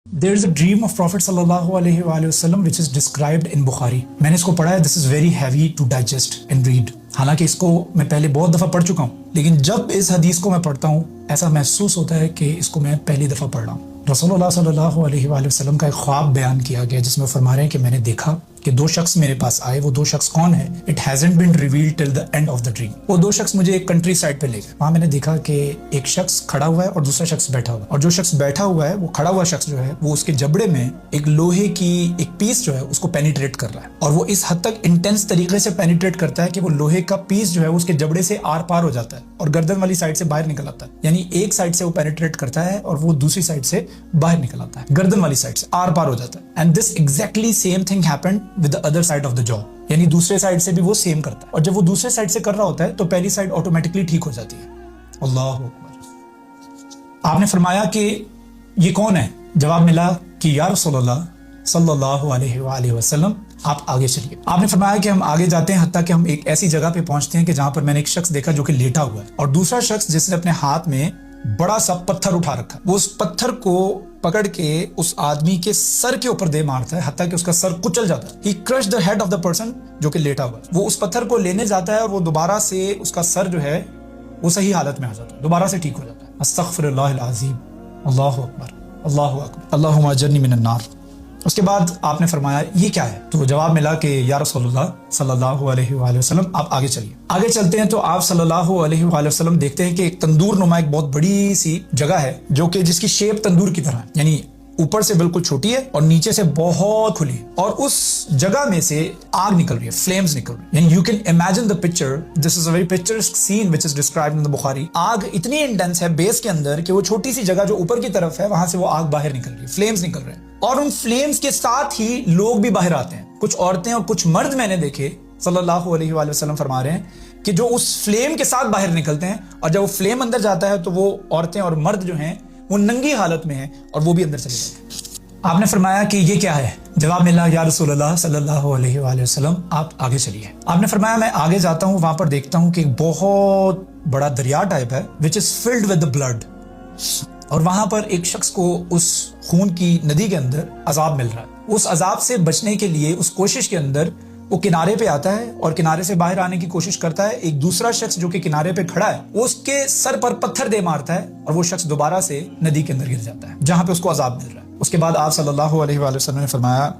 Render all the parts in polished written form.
There is a dream of Prophet sallallahu alaihi wasallam which is described in Bukhari. मैंने इसको पढ़ा है. This is very heavy to digest and read. हालांकि इसको मैं पहले बहुत दफ़ा पढ़ चुका हूँ, लेकिन जब इस हदीस को मैं पढ़ता हूँ ऐसा महसूस होता है कि इसको मैं पहली दफ़ा पढ़ रहा हूँ. रसूलुल्लाह सल्लल्लाहु अलैहि वसल्लम का एक ख्वाब बयान किया गया जिसमें फरमा रहे हैं कि मैंने देखा कि दो शख्स मेरे पास आए. वो दो शख्स कौन है? It hasn't been revealed till the end of the dream. वो दो शख्स मुझे एक कंट्री साइड पे ले गए. वहां मैंने देखा कि एक शख्स खड़ा हुआ है और दूसरा शख्स बैठा हुआ है, और जो शख्स बैठा हुआ है वो खड़ा हुआ शख्स जो है वो उसके जबड़े में एक लोहे की एक पीस जो है उसको पेनिट्रेट कर रहा है, और वो इस हद तक इंटेंस तरीके से पेनिट्रेट करता है कि वो लोहे का पीस जो है उसके जबड़े से आर पार हो जाता है और गर्दन वाली साइड से बाहर निकल आता है. यानी एक साइड से वो पेनिट्रेट करता है और वो दूसरी साइड से बाहर निकल आता है, गर्दन वाली साइड से आर पार हो जाता है. And this exactly same thing happened with the other side of the jaw. यानी दूसरे साइड से भी वो सेम करता है, और जब वो दूसरे साइड से कर रहा होता है तो पहली साइड ऑटोमेटिकली ठीक हो जाती है. अल्लाह अकबर. आपने फरमाया कि ये कौन है? जवाब मिला कि या रसूलल्लाह सल्लल्लाहु अलैहि वसल्लम आप आगे चलिए. आपने फरमाया कि हम आगे जाते हैं हत्ता कि हम एक ऐसी जगह पे पहुंचते हैं कि जहां पर मैंने एक शख्स देखा जो कि लेटा हुआ है, और दूसरा शख्स जिसने अपने हाथ में बड़ा सा पत्थर उठा रखा, वो उस पत्थर को पकड़ के उस आदमी के सर के ऊपर दे मारता है हत्ता कि उसका सर कुचल जाता है. He crush the head of the person जो कि लेटा हुआ है. वो उस पत्थर को लेने जाता है और वो दोबारा से उसका सर जो है वो सही हालत में आ जाता है, दोबारा से ठीक हो जाता है. अस्तगफिरुल्लाह अज़ीम. अल्लाहु अकबर, अल्लाहु अकबर, अल्लाहुम्मा अजरनी मिनन नार. उसके बाद आपने फरमाया ये क्या है? तो जवाब मिला कि या रसूलुल्लाह सल्लल्लाहु अलैहि वसल्लम आप आगे चलिए. आगे चलते हैं तो आप सल्लल्लाहु अलैहि वसल्लम देखते हैं कि एक तंदूर नुमा एक बहुत बड़ी सी जगह है जो कि जिसकी शेप तंदूर की तरह है, यानी ऊपर से बिल्कुल छोटी है और नीचे से बहुत खुली है, और उस जगह में से आग निकल रही है, फ्लेम्स निकल रही है. यानी you can imagine the picture. This is a very picturesque scene which is described in the Bukhari. आग इतनी इंटेंस है बेस के अंदर कि वो छोटी सी जगह जो ऊपर की तरफ है वहां से वो आग बाहर निकल रही है, फ्लेम्स निकल रहे हैं, और उन फ्लेम्स के साथ ही लोग भी बाहर आते हैं. कुछ औरतें और कुछ मर्द मैंने देखे. सल्लल्लाहु अलैहि वसल्लम फरमा रहे हैं कि जो उस फ्लेम के साथ बाहर निकलते हैं, और जब वो फ्लेम अंदर जाता है तो वो औरतें और मर्द जो हैं वो नंगी हालत में हैं और वो भी अंदर चले जाते हैं. आपने फरमाया कि ये क्या है? जवाब मिला या रसूलल्लाह सल्लल्लाहु अलैहि वसल्लम आप आगे चलिए. आपने फरमाया मैं आगे जाता हूँ, वहां पर देखता हूँ कि एक बहुत बड़ा दरिया टाइप है which is filled with the blood, और वहां पर एक शख्स को उस खून की नदी के अंदर अजाब मिल रहा है. उस अजाब से बचने के लिए उस कोशिश के अंदर वो किनारे पे आता है और किनारे से बाहर आने की कोशिश करता है. एक दूसरा शख्स जो कि किनारे पे खड़ा है वो उसके सर पर पत्थर दे मारता है और वो शख्स दोबारा से नदी के अंदर गिर जाता है जहां पे उसको अजाब मिल रहा है. उसके बाद आप सल्लल्लाहु अलैहि वसल्लम ने फरमाया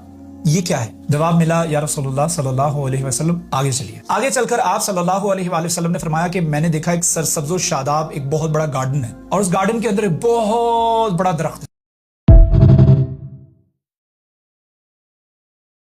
ये क्या है? जवाब मिला या रसूलुल्लाह सल्लल्लाहु अलैहि वसल्लम आगे चलिए. आगे चलकर आप सल्लल्लाहु अलैहि वसल्लम ने फरमाया कि मैंने देखा एक सरसब्ज़ो शादाब एक बहुत बड़ा गार्डन है, और उस गार्डन के अंदर एक बहुत बड़ा दरख्त है.